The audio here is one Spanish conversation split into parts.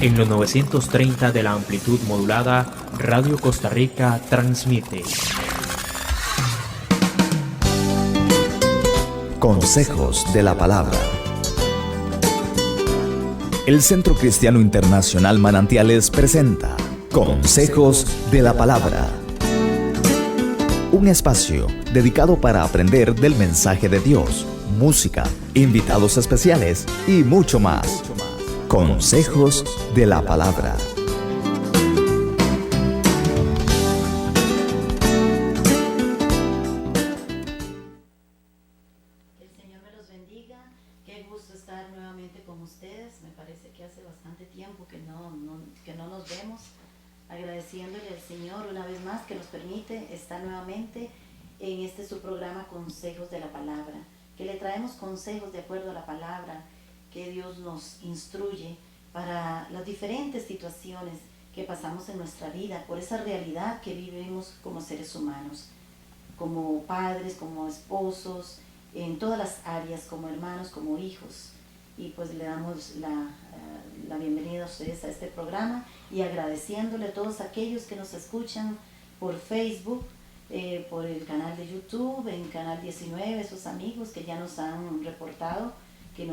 En los 930 de la amplitud modulada, Radio Costa Rica transmite Consejos de la Palabra. El Centro Cristiano Internacional Manantiales presenta Consejos de la Palabra. Un espacio dedicado para aprender del mensaje de Dios, música, invitados especiales y mucho más. Consejos de la Palabra. El Señor me los bendiga. Qué gusto estar nuevamente con ustedes. Me parece que hace bastante tiempo que no nos vemos. Agradeciéndole al Señor una vez más que nos permite estar nuevamente en este su programa Consejos de la Palabra, que le traemos consejos de acuerdo a la palabra que Dios nos instruye para las diferentes situaciones que pasamos en nuestra vida, por esa realidad que vivimos como seres humanos, como padres, como esposos, en todas las áreas, como hermanos, como hijos. Y pues le damos la bienvenida a ustedes a este programa y agradeciéndole a todos aquellos que nos escuchan por Facebook, por el canal de YouTube, en Canal 19, esos amigos que ya nos han reportado que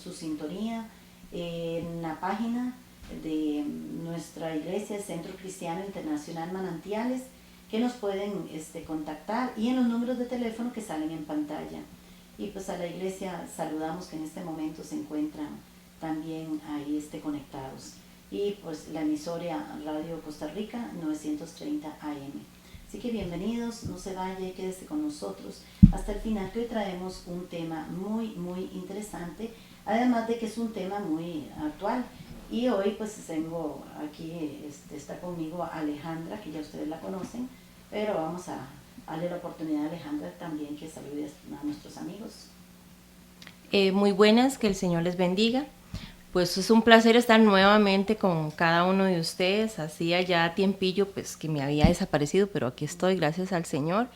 su sintonía, en la página de nuestra iglesia, el Centro Cristiano Internacional Manantiales, que nos pueden contactar, y en los números de teléfono que salen en pantalla. Y pues a la iglesia saludamos que en este momento se encuentran también ahí conectados. Y pues la emisora Radio Costa Rica 930 AM. Así que bienvenidos, no se vaya y quédese con nosotros hasta el final, que hoy traemos un tema muy, muy interesante, además de que es un tema muy actual. Y hoy pues tengo aquí, está conmigo Alejandra, que ya ustedes la conocen, pero vamos a darle la oportunidad a Alejandra también que salude a nuestros amigos. Muy buenas, que el Señor les bendiga. Pues es un placer estar nuevamente con cada uno de ustedes. Hacía ya tiempillo pues que me había desaparecido, pero aquí estoy, gracias al Señor.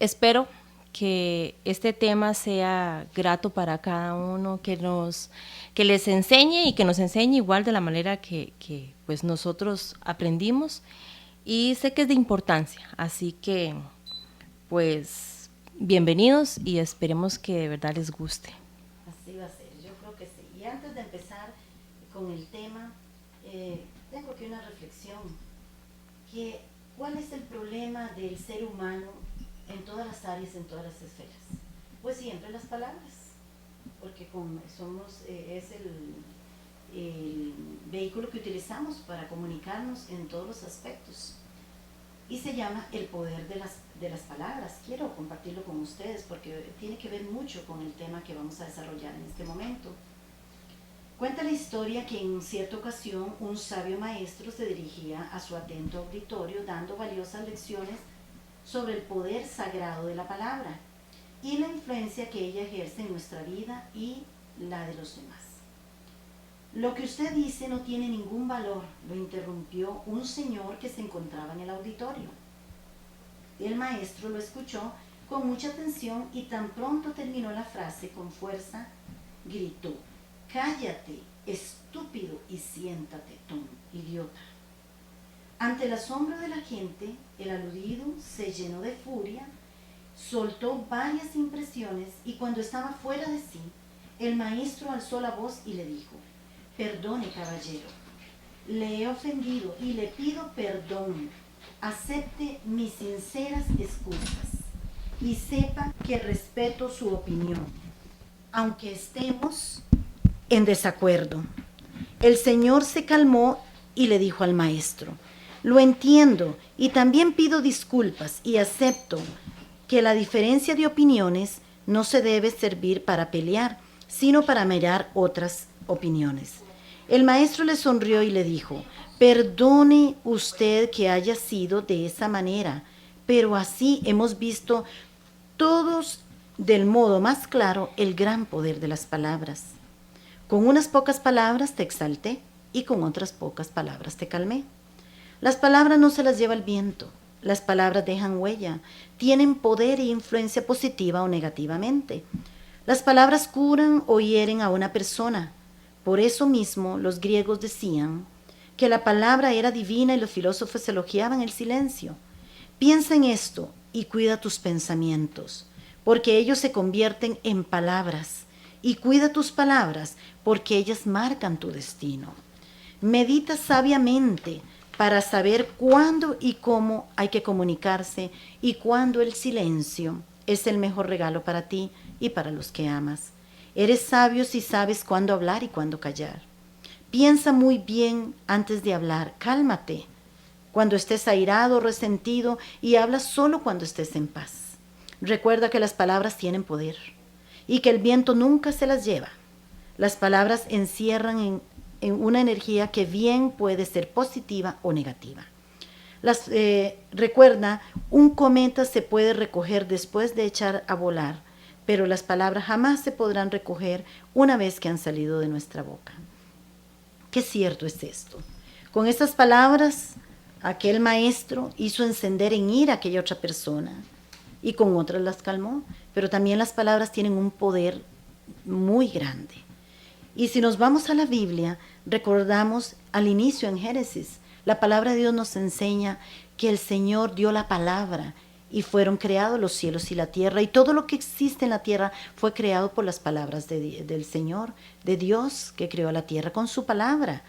Espero que este tema sea grato para cada uno, que les enseñe y que nos enseñe igual de la manera que pues nosotros aprendimos. Y sé que es de importancia, así que pues bienvenidos y esperemos que de verdad les guste. Así va a ser, yo creo que sí. Y antes de empezar con el tema, tengo aquí una reflexión, ¿cuál es el problema del ser humano en todas las áreas, en todas las esferas? Pues siempre las palabras, porque es el vehículo que utilizamos para comunicarnos en todos los aspectos. Y se llama el poder de las palabras. Quiero compartirlo con ustedes porque tiene que ver mucho con el tema que vamos a desarrollar en este momento. Cuenta la historia que en cierta ocasión un sabio maestro se dirigía a su atento auditorio dando valiosas lecciones sobre el poder sagrado de la palabra y la influencia que ella ejerce en nuestra vida y la de los demás. Lo que usted dice no tiene ningún valor, lo interrumpió un señor que se encontraba en el auditorio. El maestro lo escuchó con mucha atención y tan pronto terminó la frase con fuerza, gritó: «Cállate, estúpido, y siéntate, idiota». Ante el asombro de la gente, el aludido se llenó de furia, soltó varias impresiones y cuando estaba fuera de sí, el maestro alzó la voz y le dijo: «Perdone, caballero, le he ofendido y le pido perdón. Acepte mis sinceras excusas y sepa que respeto su opinión, aunque estemos en desacuerdo». El señor se calmó y le dijo al maestro: «Lo entiendo y también pido disculpas y acepto que la diferencia de opiniones no se debe servir para pelear, sino para mirar otras opiniones». El maestro le sonrió y le dijo: «Perdone usted que haya sido de esa manera, pero así hemos visto todos del modo más claro el gran poder de las palabras. Con unas pocas palabras te exalté y con otras pocas palabras te calmé. Las palabras no se las lleva el viento, las palabras dejan huella, tienen poder e influencia positiva o negativamente. Las palabras curan o hieren a una persona, Por eso mismo los griegos decían que la palabra era divina y los filósofos elogiaban el silencio. Piensa en esto y cuida tus pensamientos, porque ellos se convierten en palabras, y cuida tus palabras, porque ellas marcan tu destino. Medita sabiamente para saber cuándo y cómo hay que comunicarse y cuándo el silencio es el mejor regalo para ti y para los que amas. Eres sabio si sabes cuándo hablar y cuándo callar. Piensa muy bien antes de hablar, cálmate cuando estés airado o resentido y habla solo cuando estés en paz. Recuerda que las palabras tienen poder y que el viento nunca se las lleva. Las palabras encierran en una energía que bien puede ser positiva o negativa. Recuerda, un cometa se puede recoger después de echar a volar, pero las palabras jamás se podrán recoger una vez que han salido de nuestra boca. Qué cierto es esto. Con estas palabras, aquel maestro hizo encender en ira a aquella otra persona y con otras las calmó, pero también las palabras tienen un poder muy grande. Y si nos vamos a la Biblia, recordamos al inicio en Génesis, la palabra de Dios nos enseña que el Señor dio la palabra y fueron creados los cielos y la tierra, y todo lo que existe en la tierra fue creado por las palabras del Señor, de Dios, que creó la tierra con su palabra.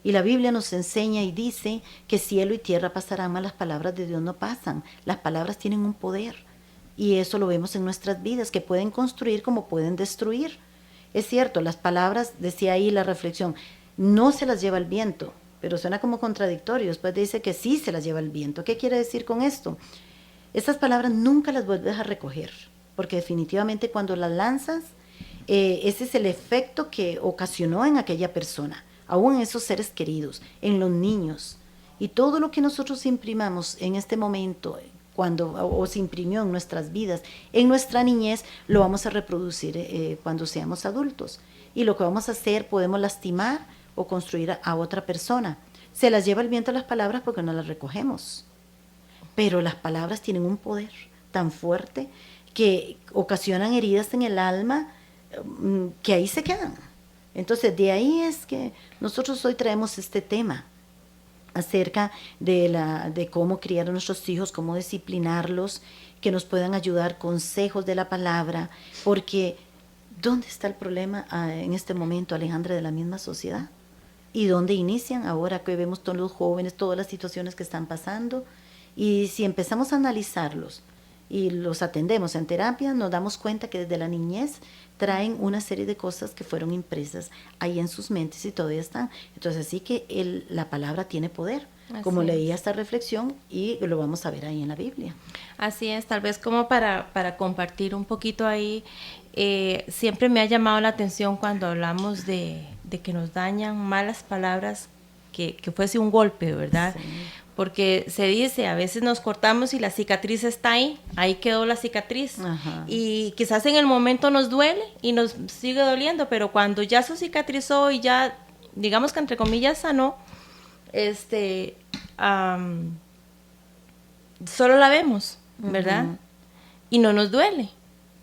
Y la Biblia nos enseña y dice que cielo y tierra pasarán, mas las palabras de Dios no pasan. Las palabras tienen un poder, y eso lo vemos en nuestras vidas, que pueden construir como pueden destruir. Es cierto, las palabras, decía ahí la reflexión, no se las lleva el viento, pero suena como contradictorio. Después dice que sí se las lleva el viento. ¿Qué quiere decir con esto? Estas palabras nunca las vuelves a recoger, porque definitivamente cuando las lanzas, ese es el efecto que ocasionó en aquella persona, aún en esos seres queridos, en los niños. Y todo lo que nosotros imprimamos en este momento, o se imprimió en nuestras vidas, en nuestra niñez, lo vamos a reproducir cuando seamos adultos. Y lo que vamos a hacer, podemos lastimar o construir a otra persona. Se las lleva el viento las palabras porque no las recogemos. Pero las palabras tienen un poder tan fuerte que ocasionan heridas en el alma que ahí se quedan. Entonces, de ahí es que nosotros hoy traemos este tema acerca de cómo criar a nuestros hijos, cómo disciplinarlos, que nos puedan ayudar consejos de la palabra, porque ¿dónde está el problema en este momento, Alejandra, de la misma sociedad? ¿Y dónde inician ahora que vemos todos los jóvenes, todas las situaciones que están pasando? Y si empezamos a analizarlos y los atendemos en terapia, nos damos cuenta que desde la niñez traen una serie de cosas que fueron impresas ahí en sus mentes y todavía están. Entonces sí que la palabra tiene poder, como leía esta reflexión, y lo vamos a ver ahí en la Biblia. Así es, tal vez como para compartir un poquito ahí, siempre me ha llamado la atención cuando hablamos de que nos dañan malas palabras, que fuese un golpe, ¿verdad? Sí. Porque se dice, a veces nos cortamos y la cicatriz está ahí quedó la cicatriz. Ajá. Y quizás en el momento nos duele y nos sigue doliendo, pero cuando ya se cicatrizó y ya, digamos que entre comillas sanó, solo la vemos, ¿verdad? Uh-huh. Y no nos duele.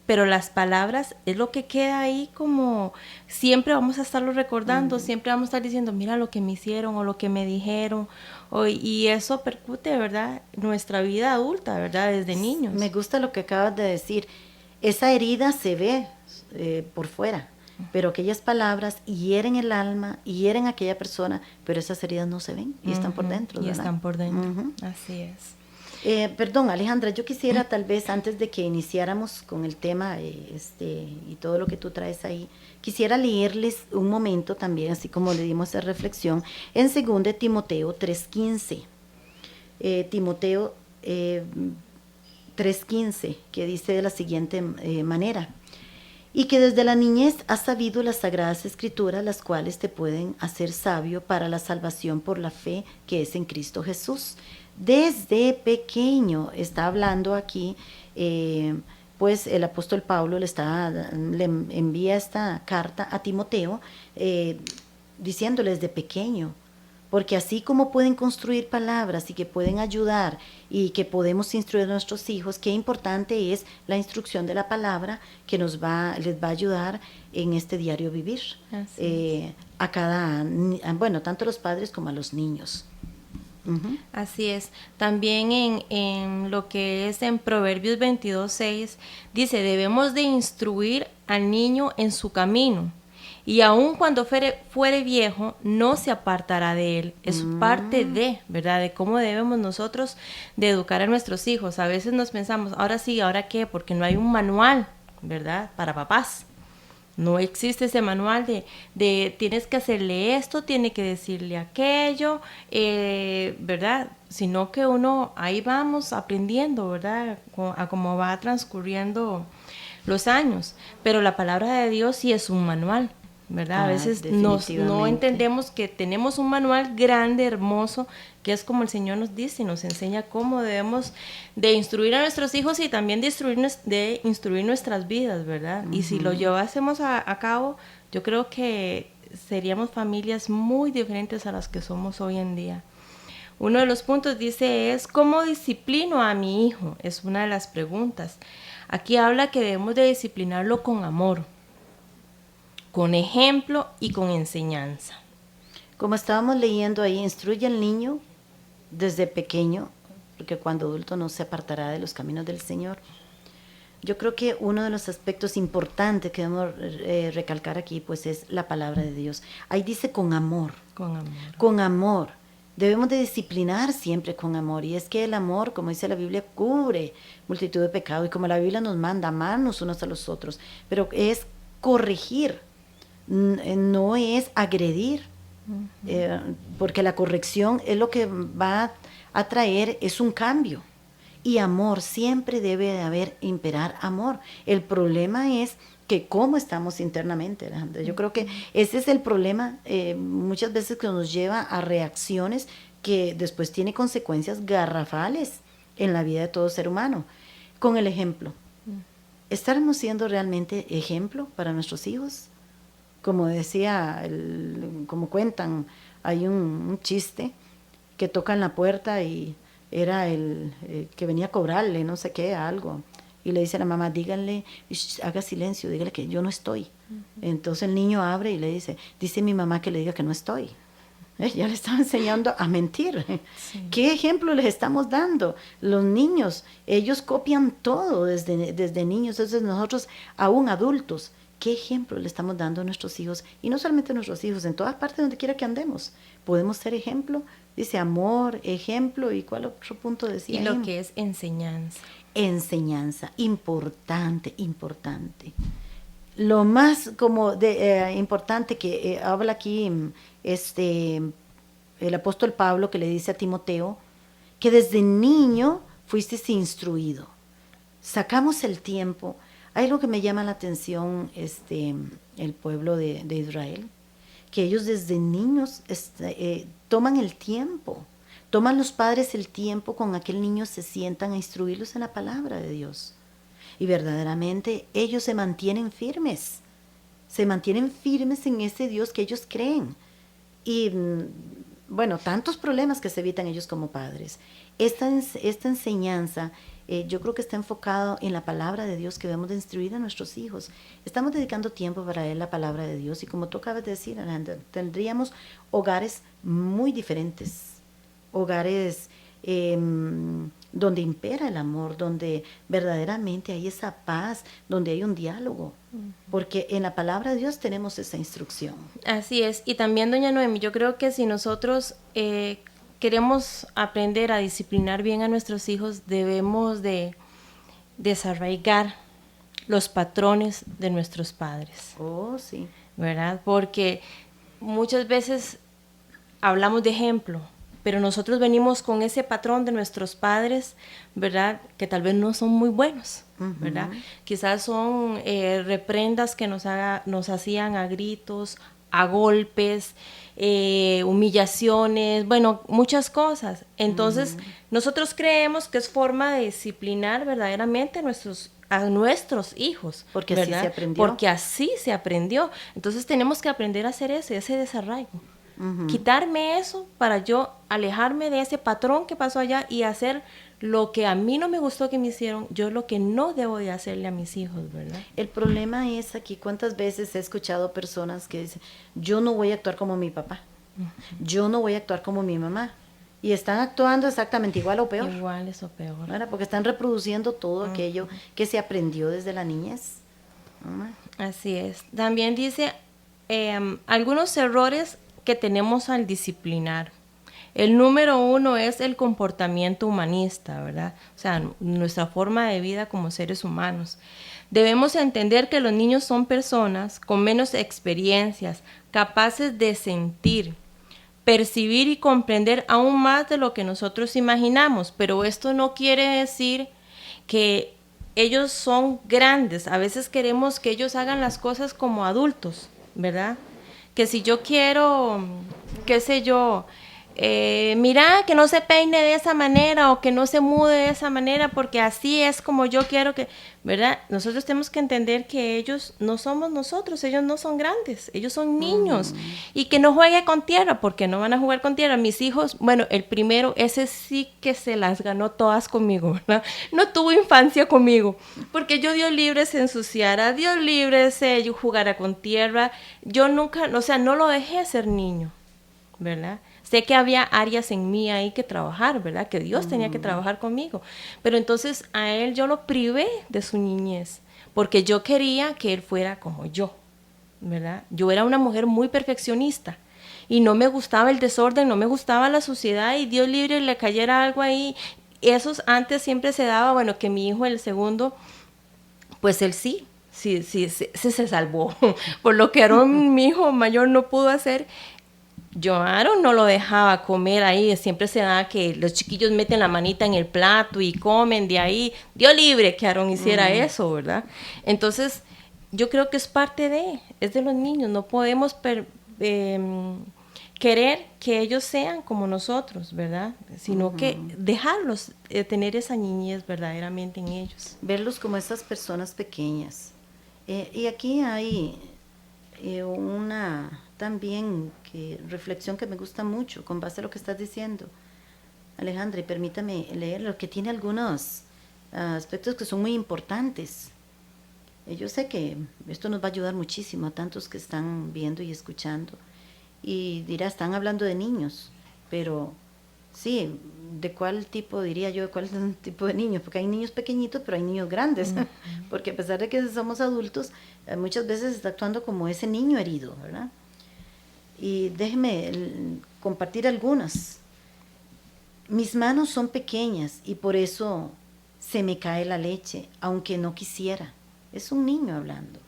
Pero las palabras es lo que queda ahí, como siempre vamos a estarlo recordando, siempre vamos a estar diciendo, mira lo que me hicieron o lo que me dijeron, y eso percute, ¿verdad? Nuestra vida adulta, ¿verdad? Desde niños. Me gusta lo que acabas de decir. Esa herida se ve por fuera, pero aquellas palabras hieren el alma, hieren a aquella persona, pero esas heridas no se ven y están por dentro, ¿verdad? Y están por dentro, así es. Perdón, Alejandra, yo quisiera tal vez antes de que iniciáramos con el tema y todo lo que tú traes ahí, quisiera leerles un momento también, así como le dimos esa reflexión, en 2 Timoteo 3:15. Timoteo 3:15, que dice de la siguiente manera: y que desde la niñez has sabido las sagradas escrituras, las cuales te pueden hacer sabio para la salvación por la fe que es en Cristo Jesús. Desde pequeño está hablando aquí, pues el apóstol Pablo le envía esta carta a Timoteo, diciéndole desde pequeño, porque así como pueden construir palabras y que pueden ayudar y que podemos instruir a nuestros hijos, qué importante es la instrucción de la palabra que les va a ayudar en este diario vivir, a cada, bueno, tanto a los padres como a los niños. Uh-huh. Así es. También en lo que es en Proverbios 22:6 dice, debemos de instruir al niño en su camino, y aun cuando fuere viejo, no se apartará de él. Es parte de, ¿verdad? De cómo debemos nosotros de educar a nuestros hijos. A veces nos pensamos, ahora sí, ¿ahora qué? Porque no hay un manual, ¿verdad? Para papás. No existe ese manual de tienes que hacerle esto, tiene que decirle aquello, ¿verdad? Sino que uno, ahí vamos aprendiendo, ¿verdad? A cómo va transcurriendo los años. Pero la palabra de Dios sí es un manual, ¿verdad? A veces no entendemos que tenemos un manual grande, hermoso, que es como el Señor nos dice y nos enseña cómo debemos de instruir a nuestros hijos y también de instruir nuestras vidas, ¿verdad? Uh-huh. Y si lo llevásemos a cabo, yo creo que seríamos familias muy diferentes a las que somos hoy en día. Uno de los puntos dice es, ¿cómo disciplino a mi hijo? Es una de las preguntas. Aquí habla que debemos de disciplinarlo con amor, con ejemplo y con enseñanza. Como estábamos leyendo ahí, instruye al niño desde pequeño, porque cuando adulto no se apartará de los caminos del Señor. Yo creo que uno de los aspectos importantes que debemos recalcar aquí, pues es la palabra de Dios. Ahí dice con amor. Con amor. Con amor. Debemos de disciplinar siempre con amor. Y es que el amor, como dice la Biblia, cubre multitud de pecados. Y como la Biblia nos manda amarnos unos a los otros. Pero es corregir. No es agredir, porque la corrección es lo que va a traer, es un cambio. Y amor, siempre debe de haber, imperar amor. El problema es que cómo estamos internamente, Alejandra. Yo creo que ese es el problema muchas veces que nos lleva a reacciones que después tiene consecuencias garrafales en la vida de todo ser humano. Con el ejemplo, ¿estaremos siendo realmente ejemplo para nuestros hijos? Como decía, como cuentan, hay un chiste que tocan la puerta y era el que venía a cobrarle, no sé qué, algo. Y le dice a la mamá, díganle, haga silencio, dígale que yo no estoy. Entonces el niño abre y le dice mi mamá que le diga que no estoy. Ya le estaba enseñando a mentir. Sí. ¿Qué ejemplo les estamos dando? Los niños, ellos copian todo desde niños, desde nosotros aún adultos. ¿Qué ejemplo le estamos dando a nuestros hijos? Y no solamente a nuestros hijos, en todas partes donde quiera que andemos. Podemos ser ejemplo. Dice amor, ejemplo, ¿y cuál otro punto decía? Y lo que es enseñanza. Enseñanza, importante, importante. Lo más importante que habla aquí el apóstol Pablo, que le dice a Timoteo, que desde niño fuiste instruido. Sacamos el tiempo. Hay algo que me llama la atención, el pueblo de Israel, que ellos desde niños toman el tiempo, toman los padres el tiempo con aquel niño, se sientan a instruirlos en la palabra de Dios. Y verdaderamente ellos se mantienen firmes en ese Dios que ellos creen. Y bueno, tantos problemas que se evitan ellos como padres. Esta enseñanza yo creo que está enfocado en la palabra de Dios que debemos de instruir a nuestros hijos. Estamos dedicando tiempo para leer la palabra de Dios y como tú acabas de decir, Alejandra, tendríamos hogares muy diferentes, hogares donde impera el amor, donde verdaderamente hay esa paz, donde hay un diálogo, porque en la palabra de Dios tenemos esa instrucción. Así es, y también, doña Noemi, yo creo que si nosotros queremos aprender a disciplinar bien a nuestros hijos, debemos de desarraigar los patrones de nuestros padres. Oh, sí. ¿Verdad? Porque muchas veces hablamos de ejemplo, pero nosotros venimos con ese patrón de nuestros padres, ¿verdad? Que tal vez no son muy buenos, ¿verdad? Quizás son reprendas que nos hacían a gritos, a golpes, humillaciones, bueno, muchas cosas. Entonces, nosotros creemos que es forma de disciplinar verdaderamente a nuestros hijos. Porque ¿verdad? así se aprendió. Porque así se aprendió. Entonces, tenemos que aprender a hacer ese desarraigo, quitarme eso para yo alejarme de ese patrón que pasó allá y hacer lo que a mí no me gustó que me hicieron, yo lo que no debo de hacerle a mis hijos, ¿verdad? El problema es aquí, ¿cuántas veces he escuchado personas que dicen, yo no voy a actuar como mi papá, yo no voy a actuar como mi mamá? Y están actuando exactamente igual o peor. Igual eso peor. ¿Verdad? Porque están reproduciendo todo aquello que se aprendió desde la niñez. ¿Verdad? Así es. También dice algunos errores que tenemos al disciplinar. El número 1 es el comportamiento humanista, ¿verdad? O sea, nuestra forma de vida como seres humanos. Debemos entender que los niños son personas con menos experiencias, capaces de sentir, percibir y comprender aún más de lo que nosotros imaginamos, pero esto no quiere decir que ellos son grandes. A veces queremos que ellos hagan las cosas como adultos, ¿verdad? Que si yo quiero, qué sé yo, mira, que no se peine de esa manera o que no se mude de esa manera porque así es como yo quiero que, ¿verdad? Nosotros tenemos que entender que ellos no somos nosotros, ellos no son grandes, ellos son niños y que no juegue con tierra porque no van a jugar con tierra. Mis hijos, bueno, el primero, ese sí que se las ganó todas conmigo, ¿verdad? No tuvo infancia conmigo porque yo Dios libre se ensuciara, Dios libre se jugara con tierra. Yo nunca, o sea, no lo dejé ser niño, ¿verdad? Sé que había áreas en mí ahí que trabajar, ¿verdad? Que Dios tenía que trabajar conmigo. Pero entonces a él yo lo privé de su niñez, porque yo quería que él fuera como yo, ¿verdad? Yo era una mujer muy perfeccionista y no me gustaba el desorden, no me gustaba la suciedad y Dios libre le cayera algo ahí. Esos antes siempre se daba, bueno, que mi hijo, el segundo, pues él sí se salvó. Por lo que Aarón, mi hijo mayor, no pudo hacer. Yo a Aaron no lo dejaba comer ahí, siempre se da que los chiquillos meten la manita en el plato y comen de ahí. Dios libre que Aaron hiciera eso, ¿verdad? Entonces, yo creo que es es de los niños, no podemos querer que ellos sean como nosotros, ¿verdad? Sino que dejarlos tener esa niñez verdaderamente en ellos. Verlos como esas personas pequeñas. Y aquí hay una también reflexión que me gusta mucho con base a lo que estás diciendo, Alejandra, y permítame leerlo, que tiene algunos aspectos que son muy importantes. Yo sé que esto nos va a ayudar muchísimo a tantos que están viendo y escuchando. Y dirá, están hablando de niños, pero sí, ¿de cuál tipo, diría yo, de cuál tipo de niños? Porque hay niños pequeñitos, pero hay niños grandes. Porque a pesar de que somos adultos, muchas veces está actuando como ese niño herido, ¿verdad? Y déjeme compartir algunas. Mis manos son pequeñas y por eso se me cae la leche, aunque no quisiera. Es un niño hablando.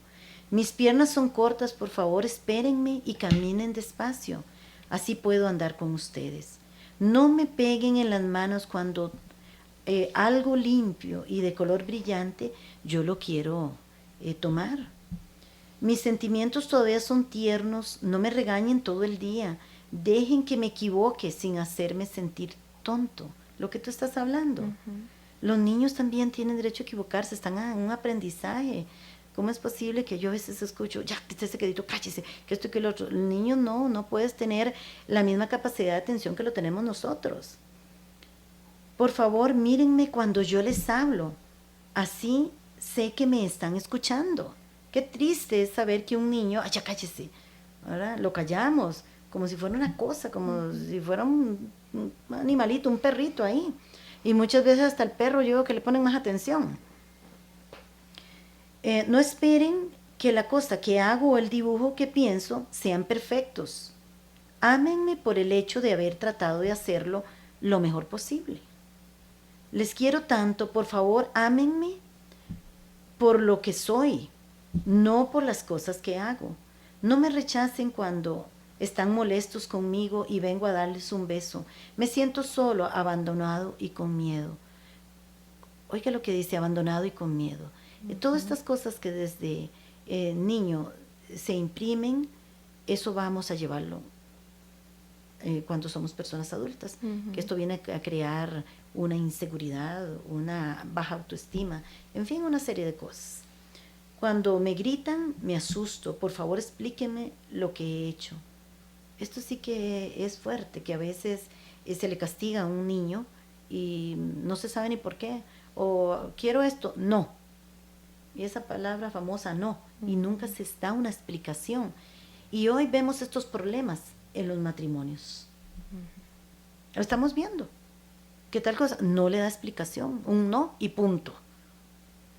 Mis piernas son cortas, por favor, espérenme y caminen despacio. Así puedo andar con ustedes. No me peguen en las manos cuando algo limpio y de color brillante yo lo quiero tomar. Mis sentimientos todavía son tiernos, no me regañen todo el día. Dejen que me equivoque sin hacerme sentir tonto. Lo que tú estás hablando. Los niños también tienen derecho a equivocarse, están en un aprendizaje. ¿Cómo es posible que yo a veces escucho, ya, ese quedito, cállese, que esto y que lo otro? El niño no puedes tener la misma capacidad de atención que lo tenemos nosotros. Por favor, mírenme cuando yo les hablo. Así sé que me están escuchando. Qué triste es saber que un niño, ay, ya cállese, ¿verdad? Lo callamos, como si fuera una cosa, como si fuera un animalito, un perrito ahí. Y muchas veces hasta el perro yo veo que le ponen más atención. No esperen que la cosa que hago o el dibujo que pienso sean perfectos. Ámenme por el hecho de haber tratado de hacerlo lo mejor posible. Les quiero tanto, por favor, ámenme por lo que soy, no por las cosas que hago. No me rechacen cuando están molestos conmigo y vengo a darles un beso. Me siento solo, abandonado y con miedo. Oiga lo que dice, abandonado y con miedo. Todas estas cosas que desde niño se imprimen, eso vamos a llevarlo cuando somos personas adultas. Que esto viene a crear una inseguridad, una baja autoestima, en fin, una serie de cosas. Cuando me gritan, me asusto. Por favor, explíquenme lo que he hecho. esto sí que es fuerte, que a veces se le castiga a un niño y no se sabe ni por qué, o quiero esto, no. Y esa palabra famosa, no, y nunca se da una explicación. Y hoy vemos estos problemas en los matrimonios. Lo estamos viendo. ¿Qué tal cosa? No le da explicación, un no y punto.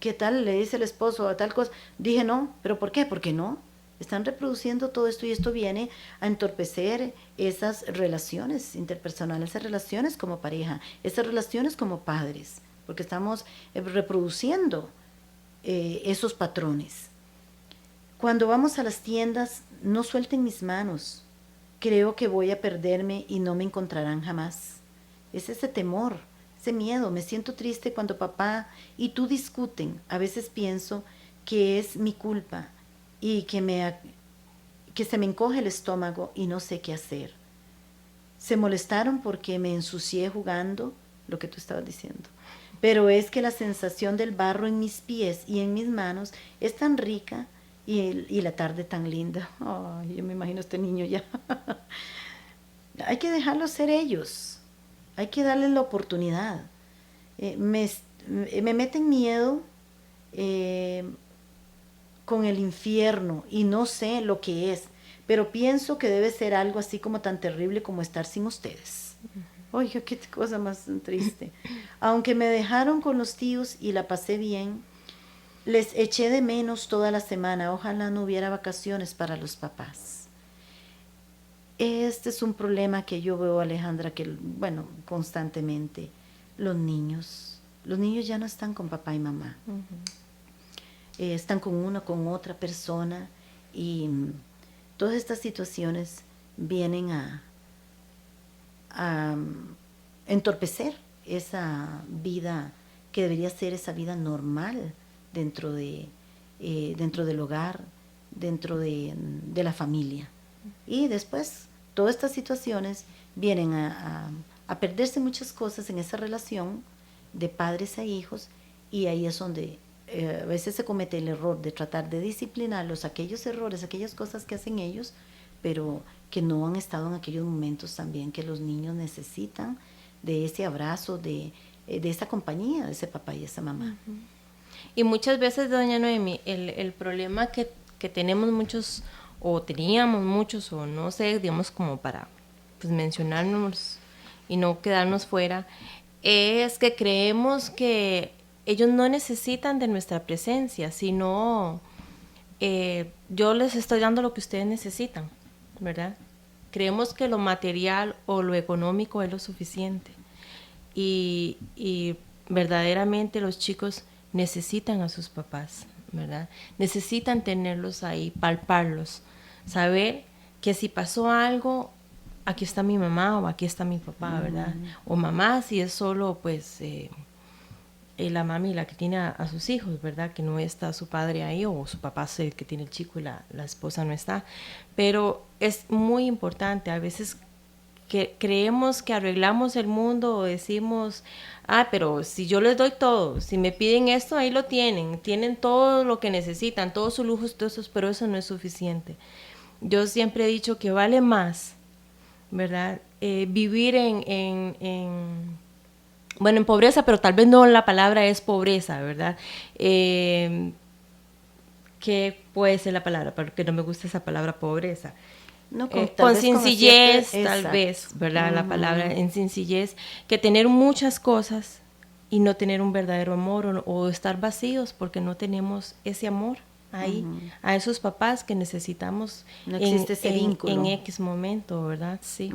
¿Qué tal le dice el esposo a tal cosa? Dije no, ¿pero por qué? Porque no. Están reproduciendo todo esto y esto viene a entorpecer esas relaciones interpersonales, esas relaciones como pareja, esas relaciones como padres, porque estamos reproduciendo esos patrones. Cuando vamos a las tiendas, no suelten mis manos. Creo que voy a perderme y no me encontrarán jamás. Es ese temor, ese miedo. Me siento triste cuando papá y tú discuten. A veces pienso que es mi culpa y que se me encoge el estómago y no sé qué hacer. Se molestaron porque me ensucié jugando, lo que tú estabas diciendo. Pero es que la sensación del barro en mis pies y en mis manos es tan rica y la tarde tan linda. Ay, yo me imagino a este niño ya. Hay que dejarlos ser ellos. Hay que darles la oportunidad. Me meten miedo con el infierno y no sé lo que es, pero pienso que debe ser algo así como tan terrible como estar sin ustedes. Oiga, qué cosa más triste. Aunque me dejaron con los tíos y la pasé bien, les eché de menos toda la semana. Ojalá no hubiera vacaciones para los papás. Este es un problema que yo veo, Alejandra, que, bueno, constantemente. Los niños ya no están con papá y mamá. Están con una, con otra persona, y todas estas situaciones vienen a entorpecer esa vida que debería ser esa vida normal dentro del hogar, dentro de la familia. Y después todas estas situaciones vienen a perderse muchas cosas en esa relación de padres a hijos, y ahí es donde a veces se comete el error de tratar de disciplinarlos, aquellos errores, aquellas cosas que hacen ellos, pero que no han estado en aquellos momentos también que los niños necesitan de ese abrazo, de esa compañía, de ese papá y esa mamá. Y muchas veces, doña Noemi, el problema que tenemos muchos, o teníamos muchos, o no sé, digamos como para pues mencionarnos y no quedarnos fuera, es que creemos que ellos no necesitan de nuestra presencia, sino yo les estoy dando lo que ustedes necesitan, ¿verdad? Creemos que lo material o lo económico es lo suficiente, y verdaderamente los chicos necesitan a sus papás, ¿verdad? Necesitan tenerlos ahí, palparlos, saber que si pasó algo, aquí está mi mamá o aquí está mi papá, ¿verdad? O mamá, si es solo pues la mami la que tiene a sus hijos, ¿verdad? Que no está su padre ahí, o su papá es el que tiene el chico y la esposa no está. Pero es muy importante. A veces que creemos que arreglamos el mundo, o decimos, pero si yo les doy todo, si me piden esto, ahí lo tienen todo lo que necesitan, todos sus lujos, todos esos, pero eso no es suficiente. Yo siempre he dicho que vale más, ¿verdad? Vivir en pobreza, pero tal vez no la palabra es pobreza, ¿verdad? ¿Qué puede ser la palabra? Porque no me gusta esa palabra pobreza. No, con sencillez, tal vez, ¿verdad? La palabra en sencillez, que tener muchas cosas y no tener un verdadero amor, o estar vacíos porque no tenemos ese amor ahí, a esos papás que necesitamos. No existe ese vínculo. En X momento, ¿verdad? Sí.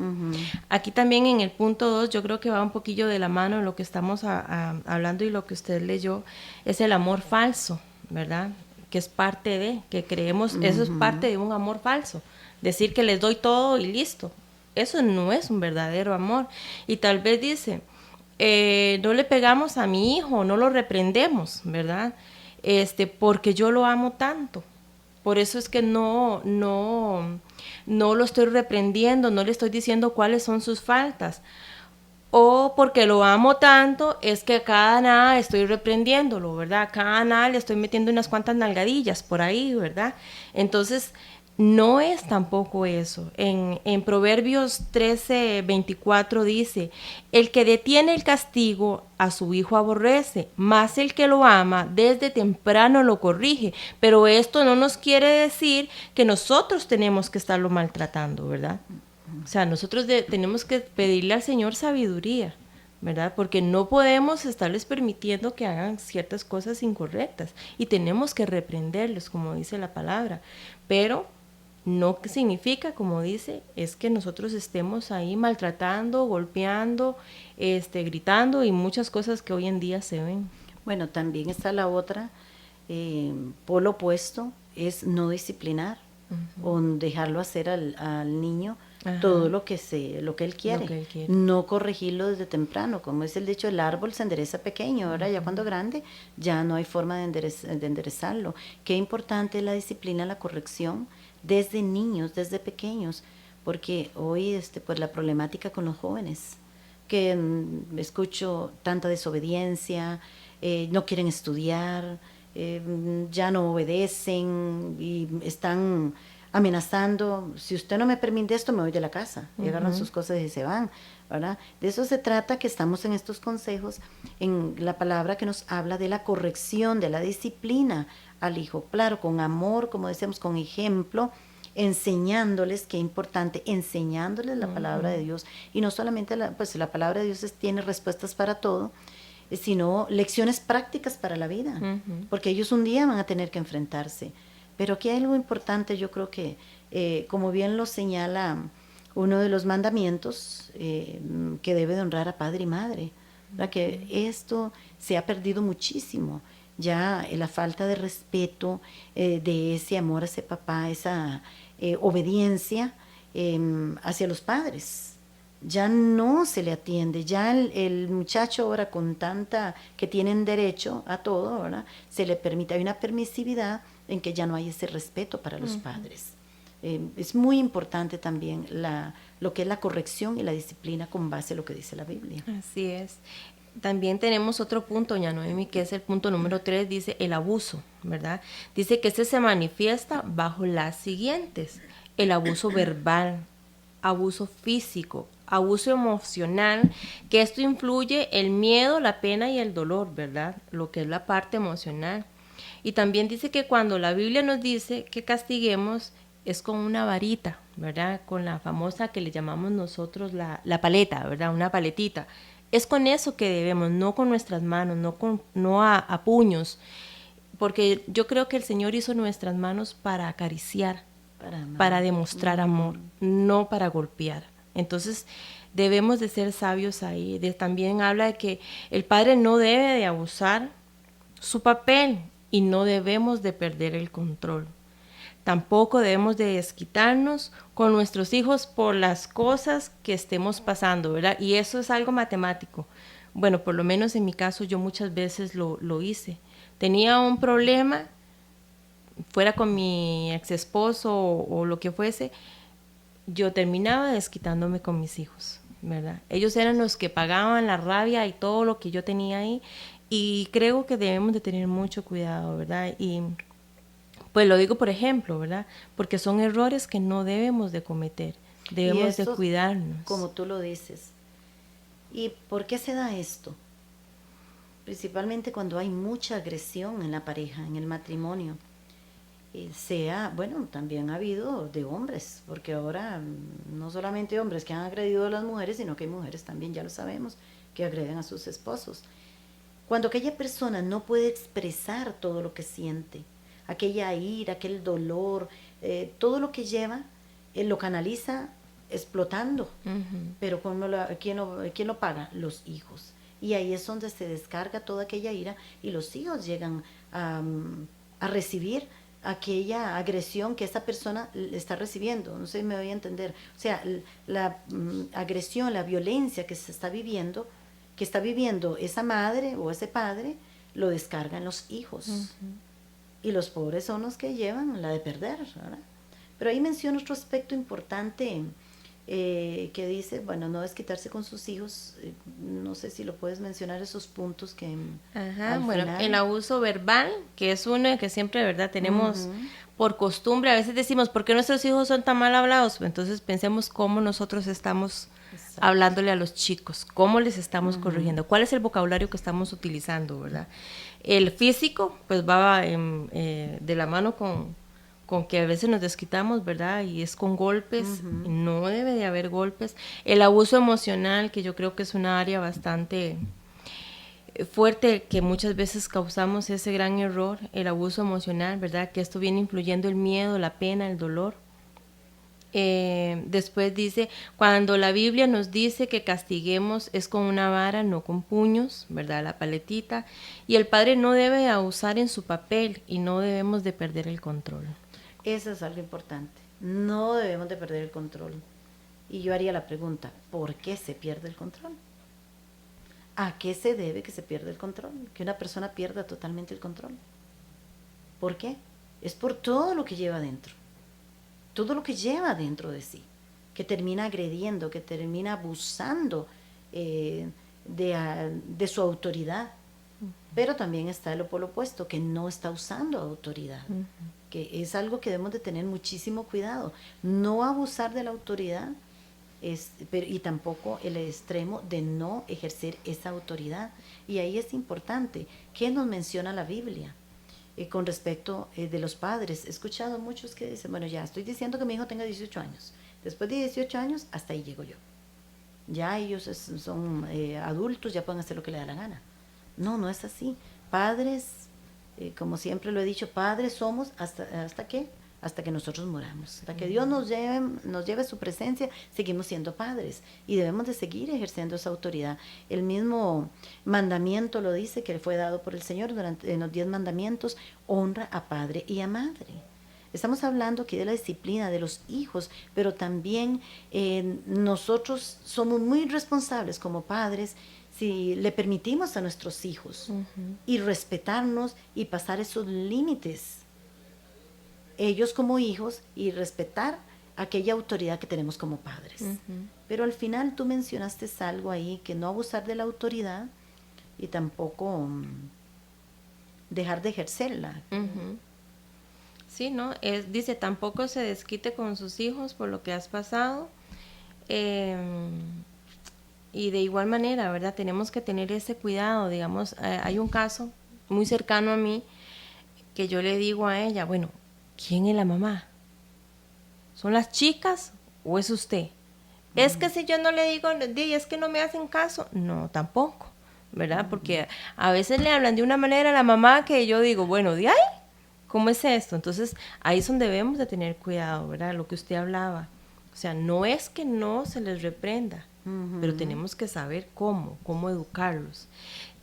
Aquí también en el punto 2, yo creo que va un poquillo de la mano en lo que estamos hablando, y lo que usted leyó, es el amor falso, ¿verdad? Que es parte de, que creemos, eso es parte de un amor falso. Decir que les doy todo y listo. Eso no es un verdadero amor. Y tal vez dice, no le pegamos a mi hijo, no lo reprendemos, ¿verdad? Porque yo lo amo tanto. Por eso es que no lo estoy reprendiendo, no le estoy diciendo cuáles son sus faltas. O porque lo amo tanto, es que a cada nada estoy reprendiéndolo, ¿verdad? A cada nada le estoy metiendo unas cuantas nalgadillas por ahí, ¿verdad? Entonces, no es tampoco eso. En Proverbios 13:24 dice, el que detiene el castigo a su hijo aborrece, mas el que lo ama desde temprano lo corrige. Pero esto no nos quiere decir que nosotros tenemos que estarlo maltratando, ¿verdad? O sea, nosotros tenemos que pedirle al Señor sabiduría, ¿verdad? Porque no podemos estarles permitiendo que hagan ciertas cosas incorrectas y tenemos que reprenderlos, como dice la palabra. Pero no significa, como dice, es que nosotros estemos ahí maltratando, golpeando, gritando y muchas cosas que hoy en día se ven. Bueno, también está la otra, polo opuesto, es no disciplinar o dejarlo hacer al niño todo lo que él quiere, no corregirlo desde temprano, como es el dicho, el árbol se endereza pequeño, ahora ya cuando grande ya no hay forma de enderezarlo. Qué importante es la disciplina, la corrección desde niños, desde pequeños, porque hoy pues la problemática con los jóvenes, que escucho tanta desobediencia, no quieren estudiar, ya no obedecen y están amenazando, si usted no me permite esto, me voy de la casa, y agarran sus cosas y se van, ¿verdad? De eso se trata, que estamos en estos consejos, en la palabra que nos habla de la corrección, de la disciplina al hijo, claro, con amor, como decíamos, con ejemplo, enseñándoles, qué importante, enseñándoles la palabra de Dios, y no solamente pues la palabra de Dios tiene respuestas para todo, sino lecciones prácticas para la vida, porque ellos un día van a tener que enfrentarse. Pero aquí hay algo importante, yo creo que, como bien lo señala uno de los mandamientos, que debe de honrar a padre y madre, ¿verdad? Que esto se ha perdido muchísimo, ya la falta de respeto, de ese amor hacia papá, esa obediencia hacia los padres. Ya no se le atiende, ya el muchacho ahora con tanta, que tienen derecho a todo, ¿verdad? Se le permite, hay una permisividad en que ya no hay ese respeto para los padres. Es muy importante también lo que es la corrección y la disciplina con base a lo que dice la Biblia. Así es. También tenemos otro punto, doña Noemi, que es el punto número 3, dice el abuso, ¿verdad? Dice que este se manifiesta bajo las siguientes: el abuso verbal, abuso físico, abuso emocional, que esto influye el miedo, la pena y el dolor, ¿verdad? Lo que es la parte emocional. Y también dice que cuando la Biblia nos dice que castiguemos es con una varita, ¿verdad? Con la famosa que le llamamos nosotros la paleta, ¿verdad? Una paletita. Es con eso que debemos, no con nuestras manos, no a puños, porque yo creo que el Señor hizo nuestras manos para acariciar, para demostrar amor, no para golpear. Entonces debemos de ser sabios ahí. También habla de que el padre no debe de abusar su papel y no debemos de perder el control. Tampoco debemos de desquitarnos con nuestros hijos por las cosas que estemos pasando, ¿verdad? Y eso es algo matemático. Bueno, por lo menos en mi caso yo muchas veces lo hice. Tenía un problema, fuera con mi ex esposo o lo que fuese, yo terminaba desquitándome con mis hijos, ¿verdad? Ellos eran los que pagaban la rabia y todo lo que yo tenía ahí, y creo que debemos de tener mucho cuidado, ¿verdad? Y pues lo digo por ejemplo, ¿verdad? Porque son errores que no debemos de cometer, debemos de cuidarnos. Como tú lo dices. ¿Y por qué se da esto? Principalmente cuando hay mucha agresión en la pareja, en el matrimonio. Bueno, también ha habido de hombres, porque ahora no solamente hombres que han agredido a las mujeres, sino que hay mujeres también, ya lo sabemos, que agreden a sus esposos. Cuando aquella persona no puede expresar todo lo que siente, aquella ira, aquel dolor, todo lo que lleva, lo canaliza explotando. Pero ¿quién lo paga? Los hijos. Y ahí es donde se descarga toda aquella ira y los hijos llegan a recibir aquella agresión que esa persona está recibiendo. No sé si me voy a entender. O sea, la agresión, la violencia que se está viviendo, que está viviendo esa madre o ese padre, lo descargan los hijos. Y los pobres son los que llevan la de perder, ¿verdad? Pero ahí menciona otro aspecto importante que dice, bueno, no desquitarse con sus hijos, no sé si lo puedes mencionar esos puntos que Ajá, bueno, el abuso verbal, que es uno que siempre, de verdad, tenemos por costumbre, a veces decimos, ¿por qué nuestros hijos son tan mal hablados? Entonces pensemos cómo nosotros estamos hablándole a los chicos, cómo les estamos corrigiendo, cuál es el vocabulario que estamos utilizando, ¿verdad? El físico, pues va de la mano con que a veces nos desquitamos, ¿verdad? Y es con golpes, no debe de haber golpes. El abuso emocional, que yo creo que es una área bastante fuerte, que muchas veces causamos ese gran error, el abuso emocional, ¿verdad? Que esto viene influyendo el miedo, la pena, el dolor. Después dice, cuando la Biblia nos dice que castiguemos es con una vara, no con puños, ¿verdad? La paletita. Y el padre no debe abusar en su papel y no debemos de perder el control. Eso es algo importante. No debemos de perder el control. Y yo haría la pregunta, ¿por qué se pierde el control? ¿A qué se debe que se pierda el control? Que una persona pierda totalmente el control. ¿Por qué? Es por todo lo que lleva dentro. Todo lo que lleva dentro de sí. Que termina agrediendo, que termina abusando de su autoridad. Pero también está el polo opuesto, que no está usando autoridad. Que es algo que debemos de tener muchísimo cuidado. No abusar de la autoridad, y tampoco el extremo de no ejercer esa autoridad. Y ahí es importante. ¿Qué nos menciona la Biblia con respecto de los padres? He escuchado muchos que dicen, bueno, ya estoy diciendo que mi hijo tenga 18 años. Después de 18 años, hasta ahí llego yo. Ya ellos son adultos, ya pueden hacer lo que les da la gana. No, no es así. Padres, como siempre lo he dicho, padres somos hasta que nosotros moramos. Hasta que Dios nos lleve su presencia, seguimos siendo padres y debemos de seguir ejerciendo esa autoridad. El mismo mandamiento lo dice, que fue dado por el Señor en los 10 mandamientos: honra a padre y a madre. Estamos hablando aquí de la disciplina de los hijos, pero también nosotros somos muy responsables como padres si le permitimos a nuestros hijos y respetarnos y pasar esos límites, ellos como hijos, y respetar aquella autoridad que tenemos como padres. Pero al final tú mencionaste algo ahí, que no abusar de la autoridad y tampoco dejar de ejercerla. Sí, ¿no? Dice, tampoco se desquite con sus hijos por lo que has pasado. Y de igual manera, ¿verdad? Tenemos que tener ese cuidado. Digamos, hay un caso muy cercano a mí que yo le digo a ella, bueno, ¿quién es la mamá? ¿Son las chicas o es usted? Es que si yo no le digo, es que no me hacen caso. No, tampoco, ¿verdad? Porque a veces le hablan de una manera a la mamá que yo digo, bueno, ¿de ahí? ¿Cómo es esto? Entonces, ahí es donde debemos de tener cuidado, ¿verdad? Lo que usted hablaba. O sea, no es que no se les reprenda, pero tenemos que saber cómo educarlos.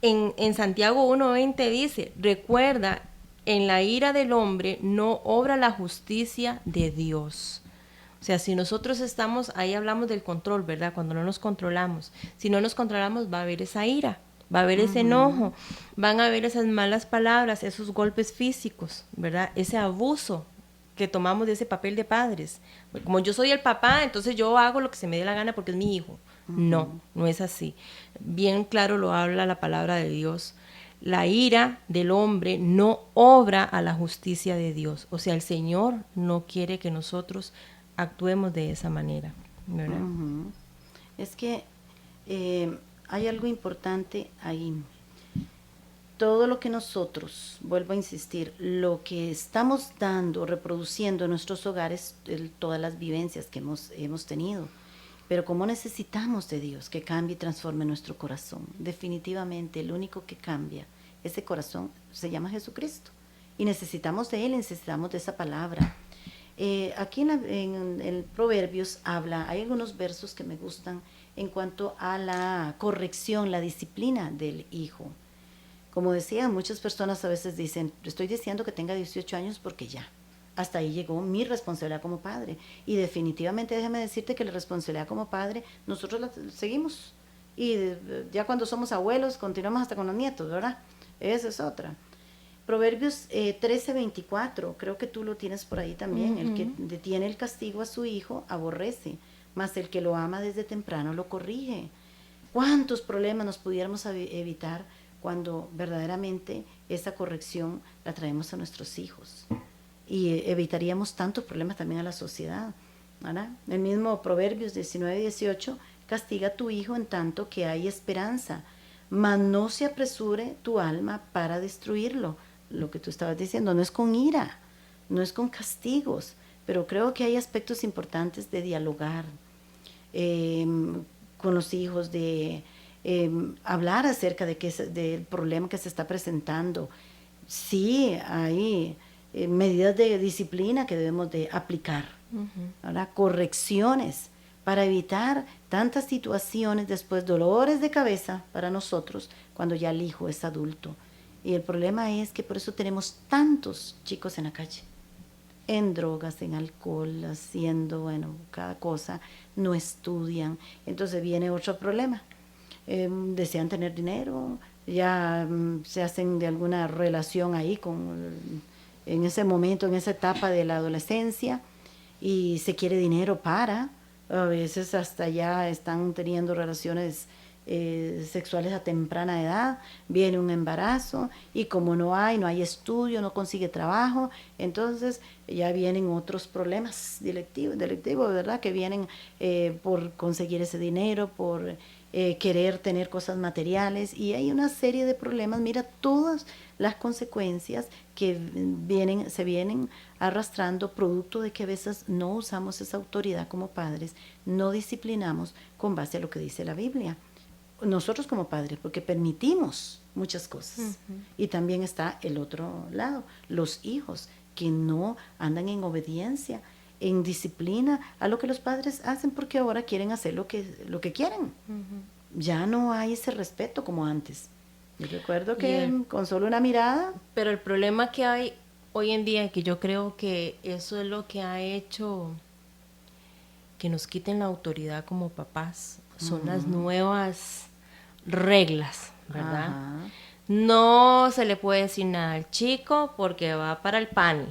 En Santiago 1:20 dice, recuerda, en la ira del hombre no obra la justicia de Dios. O sea, si nosotros estamos, ahí hablamos del control, ¿verdad? Cuando no nos controlamos. Si no nos controlamos, va a haber esa ira, va a haber ese enojo, van a haber esas malas palabras, esos golpes físicos, ¿verdad? Ese abuso que tomamos de ese papel de padres. Como yo soy el papá, entonces yo hago lo que se me dé la gana porque es mi hijo. No, no es así. Bien claro lo habla la palabra de Dios. La ira del hombre no obra a la justicia de Dios. O sea, el Señor no quiere que nosotros actuemos de esa manera, ¿verdad? Es que hay algo importante ahí. Todo lo que nosotros, vuelvo a insistir, lo que estamos dando, reproduciendo en nuestros hogares, todas las vivencias que hemos tenido. Pero cómo necesitamos de Dios que cambie y transforme nuestro corazón. Definitivamente el único que cambia ese corazón se llama Jesucristo. Y necesitamos de Él, necesitamos de esa palabra. Aquí en Proverbios hay algunos versos que me gustan en cuanto a la corrección, la disciplina del hijo. Como decía, muchas personas a veces dicen, estoy diciendo que tenga 18 años porque ya, hasta ahí llegó mi responsabilidad como padre. Y definitivamente déjame decirte que la responsabilidad como padre, nosotros la seguimos. Y ya cuando somos abuelos, continuamos hasta con los nietos, ¿verdad? Esa es otra. Proverbios 13:24, creo que tú lo tienes por ahí también. El que detiene el castigo a su hijo, aborrece mas el que lo ama desde temprano lo corrige. ¿Cuántos problemas nos pudiéramos evitar cuando verdaderamente esa corrección la traemos a nuestros hijos? Y evitaríamos tantos problemas también a la sociedad, ¿verdad? El mismo Proverbios 19:18, castiga a tu hijo en tanto que hay esperanza, mas no se apresure tu alma para destruirlo. Lo que tú estabas diciendo, no es con ira, no es con castigos, pero creo que hay aspectos importantes de dialogar con los hijos, de hablar acerca del problema que se está presentando. Sí, hay medidas de disciplina que debemos de aplicar, ¿verdad? Correcciones para evitar tantas situaciones, después dolores de cabeza para nosotros cuando ya el hijo es adulto. Y el problema es que por eso tenemos tantos chicos en la calle, en drogas, en alcohol, haciendo, bueno, cada cosa, no estudian. Entonces viene otro problema. Desean tener dinero, ya se hacen de alguna relación ahí en ese momento, en esa etapa de la adolescencia, y se quiere dinero a veces hasta ya están teniendo relaciones sexuales a temprana edad, viene un embarazo y como no hay estudio, no consigue trabajo, entonces ya vienen otros problemas delictivos, ¿verdad? Que vienen por conseguir ese dinero, por querer tener cosas materiales, y hay una serie de problemas. Mira todas las consecuencias que se vienen arrastrando producto de que a veces no usamos esa autoridad como padres, no disciplinamos con base a lo que dice la Biblia. Nosotros como padres, porque permitimos muchas cosas. Y también está el otro lado, los hijos que no andan en obediencia, en disciplina a lo que los padres hacen, porque ahora quieren hacer lo que quieren. Ya no hay ese respeto como antes. Yo recuerdo que con solo una mirada... Pero el problema que hay hoy en día, que yo creo que eso es lo que ha hecho que nos quiten la autoridad como papás, son las nuevas reglas, ¿verdad? Ajá. No se le puede decir nada al chico porque va para el PANI.